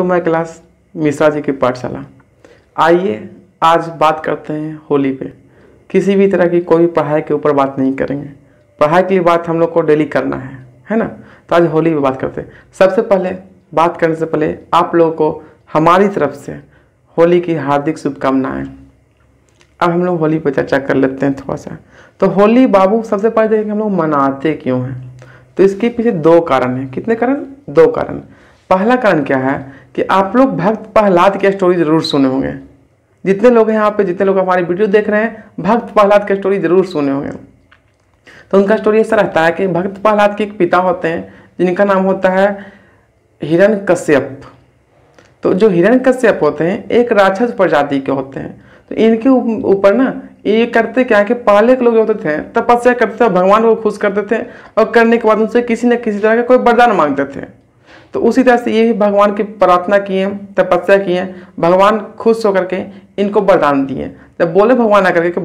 मैं क्लास मिश्रा जी की पाठशाला। आइए आज बात करते हैं होली पे। किसी भी तरह की कोई पढ़ाई के ऊपर बात नहीं करेंगे, पढ़ाई की बात हम लोग को डेली करना है ना। तो आज होली पे बात करते हैं। सबसे पहले बात करने से पहले आप लोगों को हमारी तरफ से होली की हार्दिक शुभकामनाएं। अब हम लोग होली पर चर्चा कर लेते हैं थोड़ा सा। तो होली बाबू सबसे पहले देखेंगे हम लोग मनाते क्यों हैं। तो इसके पीछे दो कारण हैं। कितने कारण? दो कारण। पहला कारण क्या है कि आप लोग भक्त प्रहलाद की स्टोरी जरूर सुने होंगे। जितने लोग हैं यहाँ पे, जितने लोग हमारी वीडियो देख रहे हैं, भक्त प्रहलाद की स्टोरी जरूर सुने होंगे। तो उनका स्टोरी ऐसा रहता है कि भक्त प्रहलाद के एक पिता होते हैं जिनका नाम होता है हिरण्यकश्यप। तो जो हिरण्यकश्यप होते हैं एक राक्षस प्रजाति के होते हैं। तो इनके ऊपर ना ये करते क्या है कि पहले के लोग जो होते थे तपस्या करते थे, भगवान को खुश करते थे और करने के बाद उनसे किसी न किसी तरह का कोई वरदान मांगते थे। तो उसी तरह से ये भगवान की प्रार्थना किए, तपस्या किए, भगवान खुश होकर के इनको वरदान दिए। जब बोले भगवान आकर के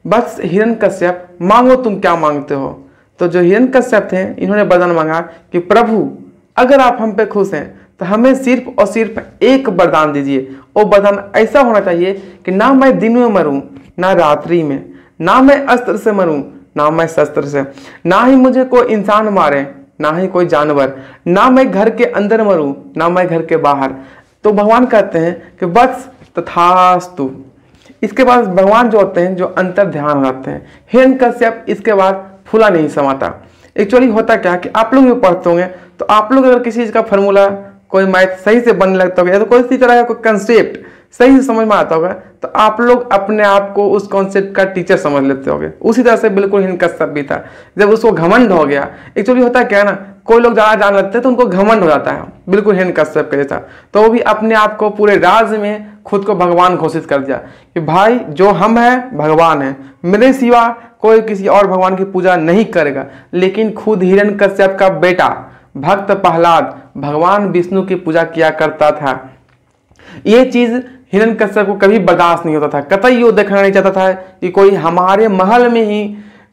बस हिरण्यकश्यप मांगो तुम क्या मांगते हो। तो जो हिरण्यकश्यप थे इन्होंने वरदान मांगा कि प्रभु अगर आप हम पे खुश हैं तो हमें सिर्फ और सिर्फ एक वरदान दीजिए। वो वरदान ऐसा होना चाहिए कि ना मैं दिन में मरूं ना रात्रि में, ना मैं अस्त्र से मरूं ना मैं शस्त्र से, ना ही मुझे कोई इंसान मारे ना ही कोई जानवर, ना मैं घर के अंदर मरूं ना मैं घर के बाहर। तो भगवान कहते हैं कि बस तथास्तु। इसके बाद भगवान जो होते हैं जो अंतर ध्यान हो जाते हैं। हिरण्यकश्यप इसके बाद फूला नहीं समाता। एक्चुअली होता क्या है कि आप लोग भी पढ़ते होंगे तो आप लोग अगर किसी चीज़ का फॉर्मूला कोई मैथ सही से बनने लगता होगा या तो कोई इसी तरह का कोई कंसेप्ट सही से समझ में आता होगा तो आप लोग अपने आप को उस कॉन्सेप्ट का टीचर समझ लेते होंगे। उसी तरह से बिल्कुल हिरण्यकश्यप भी था। जब उसको घमंड हो गया, एक्चुअली होता क्या है ना, कोई लोग ज़्यादा जान लगते हैं तो उनको घमंड हो जाता है, बिल्कुल हिरण्यकश्यप के जैसा। तो वो भी अपने आप को पूरे राज में खुद को भगवान घोषित कर दिया कि भाई जो हम हैं भगवान है, मेरे सिवा कोई किसी और भगवान की पूजा नहीं करेगा। लेकिन खुद हिरण्यकश्यप का बेटा भक्त प्रहलाद भगवान विष्णु की पूजा किया करता था। ये चीज हिरण्यकश्यप को कभी बर्दाश्त नहीं होता था। कतई वो देखना नहीं चाहता था कि कोई हमारे महल में ही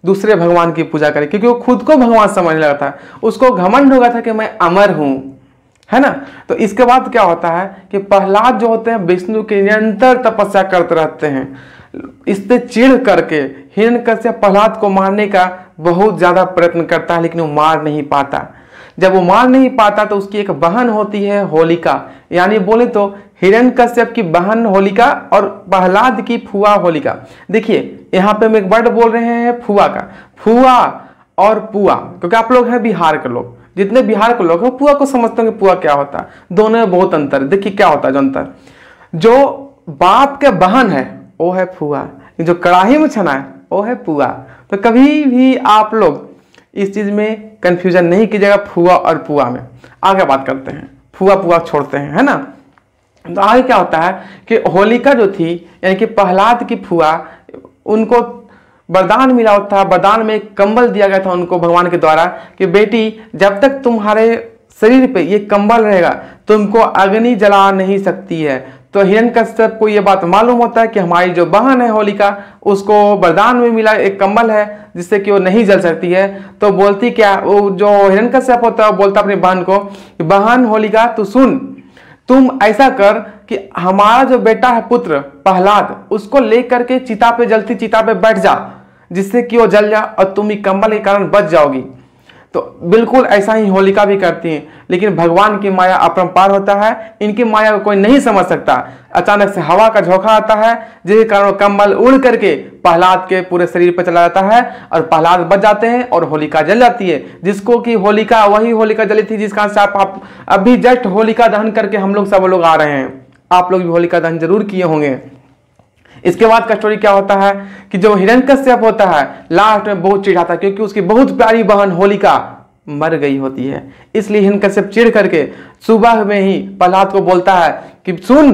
दूसरे भगवान की पूजा करे, क्योंकि वो खुद को भगवान समझने लगा था। उसको घमंड हो गया था कि मैं अमर हूं, है ना। तो इसके बाद क्या होता है कि प्रहलाद जो होते हैं विष्णु की निरंतर तपस्या करते रहते हैं। इससे चिढ़ करके हिरण्यकश्यप प्रहलाद को मारने का बहुत ज्यादा प्रयत्न करता है, लेकिन वो मार नहीं पाता। जब वो मार नहीं पाता तो उसकी एक बहन होती है होलिका, यानी बोले तो हिरण्यकश्यप की बहन होलिका और प्रहलाद की फुआ होलिका। देखिए यहाँ पे हम एक वर्ड बोल रहे हैं फुआ का, फुआ और पुआ, क्योंकि आप लोग हैं बिहार के लोग, जितने बिहार के लोग हैं पुआ को समझते हैं कि पुआ क्या होता है। दोनों में बहुत अंतर है। देखिए क्या होता है जो अंतर, जो बाप के बहन है वो है फुआ, जो कड़ाही में छना है वो है पुआ। तो कभी भी आप लोग इस चीज में कंफ्यूजन नहीं कीजिएगा फुआ और पुआ में। आगे बात करते हैं, फुआ पुआ छोड़ते हैं, है ना। तो आगे क्या होता है कि होलिका जो थी यानी कि प्रहलाद की फुआ, उनको वरदान मिला था। वरदान में एक कंबल दिया गया था उनको भगवान के द्वारा कि बेटी जब तक तुम्हारे शरीर पे ये कंबल रहेगा तुमको अग्नि जला नहीं सकती है। तो हिरण्यकश्यप को ये बात मालूम होता है कि हमारी जो बहन है होलिका उसको वरदान में मिला एक कंबल है जिससे कि वो नहीं जल सकती है। तो बोलती क्या, वो जो हिरण्यकश्यप होता है वो बोलता अपनी बहन को, बहन होलिका तू सुन, तुम ऐसा कर कि हमारा जो बेटा है पुत्र प्रहलाद उसको लेकर के चिता पे, जलती चिता पे बैठ जा, जिससे कि वो जल जा और तुम ही कंबल के कारण बच जाओगी। तो बिल्कुल ऐसा ही होलिका भी करती हैं। लेकिन भगवान की माया अपरंपार होता है, इनकी माया को कोई नहीं समझ सकता। अचानक से हवा का झोंका आता है जिसके कारण कंबल उड़ करके प्रहलाद के पूरे शरीर पर चला जाता है और प्रहलाद बच जाते हैं और होलिका जल जाती है। जिसको कि होलिका वही होलिका जली थी जिस कारण से आप अभी जस्ट होलिका दहन करके हम लोग सब लोग आ रहे हैं। आप लोग भी होलिका दहन जरूर किए होंगे। इसके बाद का स्टोरी क्या होता है कि जो हिरण्यकश्यप होता है लास्ट में बहुत चिढ़ाता है, क्योंकि उसकी बहुत प्यारी बहन होलिका मर गई होती है। इसलिए हिरण्यकश्यप चिढ़ करके सुबह में ही प्रहलाद को बोलता है कि सुन,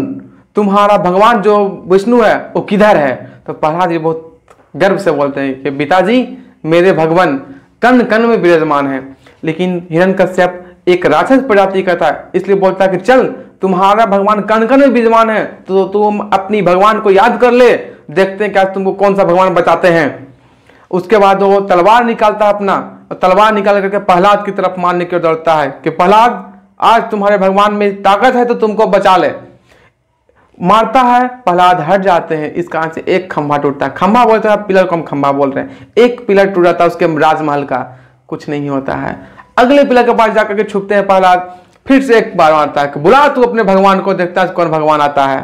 तुम्हारा भगवान जो विष्णु है वो किधर है। तो प्रहलाद जी बहुत गर्व से बोलते हैं कि पिताजी मेरे भगवान कण कण में विराजमान है। लेकिन हिरण्यकश्यप एक राक्षस प्रजाति का था, इसलिए बोलता है कि चल तुम्हारा भगवान कण कण में विद्यमान है तो तुम अपनी भगवान को याद कर ले, देखते हैं क्या तुमको कौन सा भगवान बचाते हैं। उसके बाद वो तलवार निकालता है अपना, और तलवार निकाल करके प्रहलाद की तरफ मारने की ओर दौड़ता है कि प्रहलाद आज तुम्हारे भगवान में ताकत है तो तुमको बचा ले। मारता है, प्रहलाद हट जाते हैं, इस कारण से एक खंभा टूटता है। खंभा बोलते हैं, पिलर को हम खंभा बोल रहे हैं। एक पिलर टूट जाता है उसके राजमहल का, कुछ नहीं होता है। अगले पिलर के पास जाकर के छुपते हैं प्रहलाद, फिर से एक बार मारता है कि बुला तू अपने भगवान को, देखता है कौन भगवान आता है।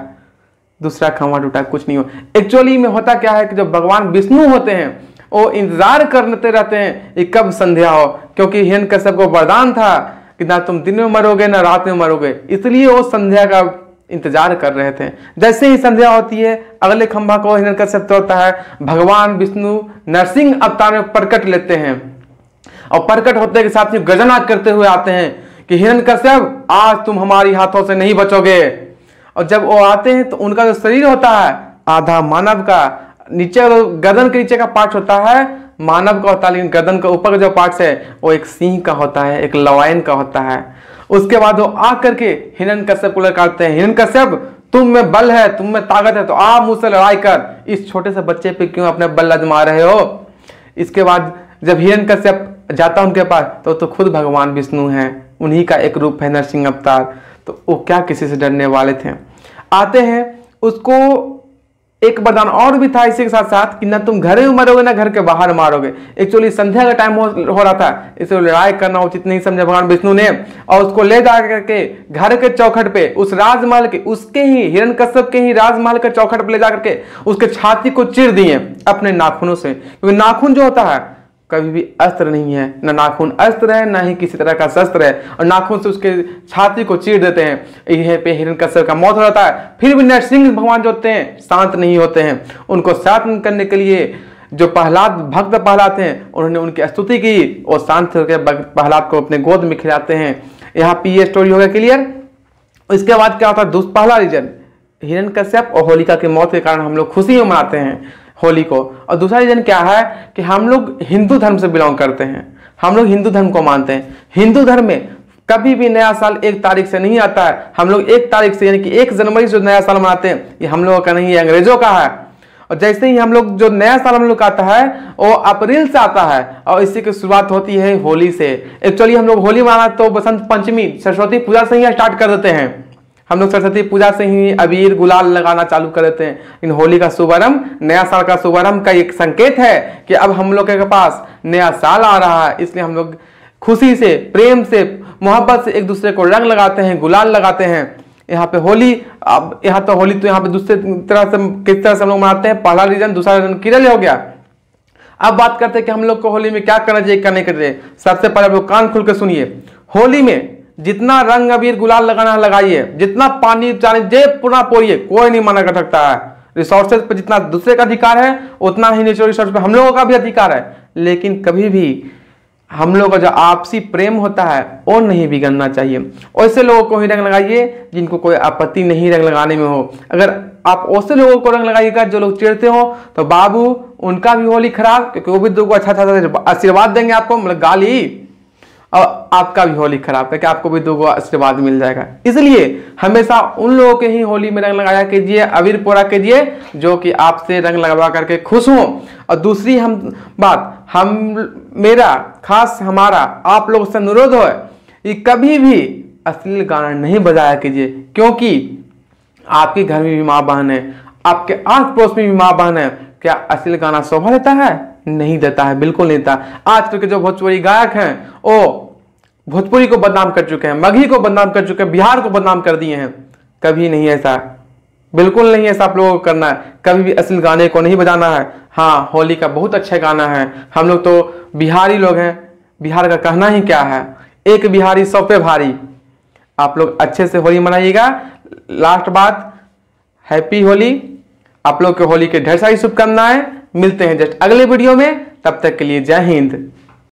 दूसरा खंभा टूटा, कुछ नहीं हो। एक्चुअली में होता क्या है कि जब भगवान विष्णु होते हैं वो इंतजार करते रहते हैं कि कब संध्या हो, क्योंकि हिरण्यकश्यप को वरदान था कि ना तुम दिन में मरोगे ना रात में मरोगे, इसलिए वो संध्या का इंतजार कर रहे थे। जैसे ही संध्या होती है अगले खंभा को हिरण्यकश्यप तोड़ता है। भगवान विष्णु नरसिंह अवतार में प्रकट लेते हैं और प्रकट होते के साथ ही गर्जना करते हुए आते हैं कि हिरण्यकश्यप आज तुम हमारी हाथों से नहीं बचोगे। और जब वो आते हैं तो उनका जो शरीर होता है आधा मानव का, नीचे गर्दन के नीचे का पार्ट होता है मानव का होता है, लेकिन गर्दन के ऊपर का जो पार्ट है वो एक सिंह का होता है, एक लवायन का होता है। उसके बाद वो आकर के हिरण्यकश्यप को ललकारते हैं, हिरण्यकश्यप तुम में बल है, तुम में ताकत है, तो आप मुझसे लड़ाई कर, इस छोटे से बच्चे पे क्यों अपने बल आजमा रहे हो। इसके बाद जब हिरण्यकश्यप जाता उनके पास तो खुद भगवान विष्णु हैं, उन्हीं का एक रूप है नरसिंह अवतार, तो वो क्या किसी से डरने वाले थे। आते हैं, उसको एक वरदान और भी था इसी के साथ साथ कि ना तुम घर में मरोगे ना घर के बाहर मारोगे। एक्चुअली संध्या का टाइम हो रहा था, इसलिए लड़ाई करना उचित नहीं समझा भगवान विष्णु ने, और उसको ले जा करके घर के चौखट पे, उस राजमहल के, उसके ही हिरण्यकश्यप के ही राजमहल के चौखट पे ले जा करके उसके छाती को चीर दिए अपने नाखूनों से, क्योंकि नाखून जो होता है कभी भी अस्त्र नहीं है, ना नाखून अस्त्र है ना ही किसी तरह का शस्त्र है, और नाखून से उसके छाती को चीर देते हैं। यहीं पे हिरण्यकश्यप का मौत हो जाता है। फिर भी नरसिंह भगवान जो होते हैं शांत नहीं होते हैं, उनको शांत करने के लिए जो प्रहलाद भक्त प्रहलाद थे उन्होंने उनकी स्तुति की और शांत होकर प्रहलाद को अपने गोद में खिलाते हैं। यहाँ पे ये स्टोरी हो गया क्लियर। इसके बाद क्या होता है, पहला रीजन हिरण्यकश्यप और होलिका की मौत के कारण हम लोग खुशी मनाते हैं होली को, और दूसरा रीजन क्या है कि हम लोग हिंदू धर्म से बिलोंग करते हैं, हम लोग हिंदू धर्म को मानते हैं। हिंदू धर्म में कभी भी नया साल 1 तारीख से नहीं आता है, हम लोग 1 तारीख से यानी कि 1 जनवरी से नया साल मनाते हैं, ये हम लोगों का नहीं, ये अंग्रेजों का है। और जैसे ही हम लोग जो नया साल हम लोग का आता है वो अप्रैल से आता है, और इसी की शुरुआत होती है होली से। एक्चुअली हम लोग होली मनाना तो बसंत पंचमी सरस्वती पूजा से ही स्टार्ट कर देते हैं, हम लोग सरस्वती पूजा से ही अबीर गुलाल लगाना चालू कर देते हैं। इन होली का शुभारंभ, नया साल का शुभारंभ का एक संकेत है कि अब हम लोग के पास नया साल आ रहा है, इसलिए हम लोग खुशी से, प्रेम से, मोहब्बत से एक दूसरे को रंग लगाते हैं, गुलाल लगाते हैं। यहाँ पे होली, अब यहाँ तो होली तो यहाँ पे दूसरे तरह से किस तरह से हम लोग मनाते हैं, पहला रीजन। दूसरा रीजन किरल हो गया। अब बात करते हैं कि हम लोग को होली में क्या करना चाहिए, क्या नहीं करना चाहिए। सबसे पहले आप लोग कान खुल के सुनिए, होली में जितना रंग अबीर गुलाल लगाना लगाइए, जितना पानी चाहे जे पूरा पोइए, कोई नहीं मना कर सकता है। रिसोर्सेज पे जितना दूसरे का अधिकार है उतना ही नेचुरल रिसोर्स पे हम लोगों का भी अधिकार है, लेकिन कभी भी हम लोगों का जो आपसी प्रेम होता है वो नहीं बिगड़ना चाहिए। ऐसे लोगों को ही रंग लगाइए जिनको कोई आपत्ति नहीं रंग लगाने में हो। अगर आप ऐसे लोगों को रंग लगाइएगा जो लोग चिढ़ते हो तो बाबू उनका भी होली खराब, क्योंकि वो भी दो अच्छा अच्छा आशीर्वाद देंगे आपको, मतलब गाली, और आपका भी होली खराब है कि आपको भी 2 आशीर्वाद मिल जाएगा। इसलिए हमेशा उन लोगों के ही होली में रंग लगाया कीजिए, अबीर पोरा कीजिए जो कि आपसे रंग लगवा करके खुश हो। और दूसरी मेरा खास हमारा आप लोगों से अनुरोध है कि कभी भी अश्लील गाना नहीं बजाया कीजिए, क्योंकि आपके घर में भी माँ बहन है, आपके आस पड़ोस में भी माँ बहन है। क्या अश्लील गाना शोभा देता है? नहीं देता है, बिल्कुल नहीं देता। आजकल के जो भोजपुरी गायक हैं वो भोजपुरी को बदनाम कर चुके हैं, मगही को बदनाम कर चुके हैं, बिहार को बदनाम कर दिए हैं। कभी नहीं ऐसा, बिल्कुल नहीं ऐसा आप लोगों को करना है। कभी भी अश्लील गाने को नहीं बजाना है। हाँ, होली का बहुत अच्छा गाना है, हम लोग तो बिहारी लोग हैं, बिहार का कहना ही क्या है, एक बिहारी 100 पे भारी। आप लोग अच्छे से होली मनाइएगा। लास्ट बात, हैप्पी होली। आप लोग के होली के ढेर सारी शुभकामनाएं। मिलते हैं जस्ट अगले वीडियो में, तब तक के लिए जय हिंद।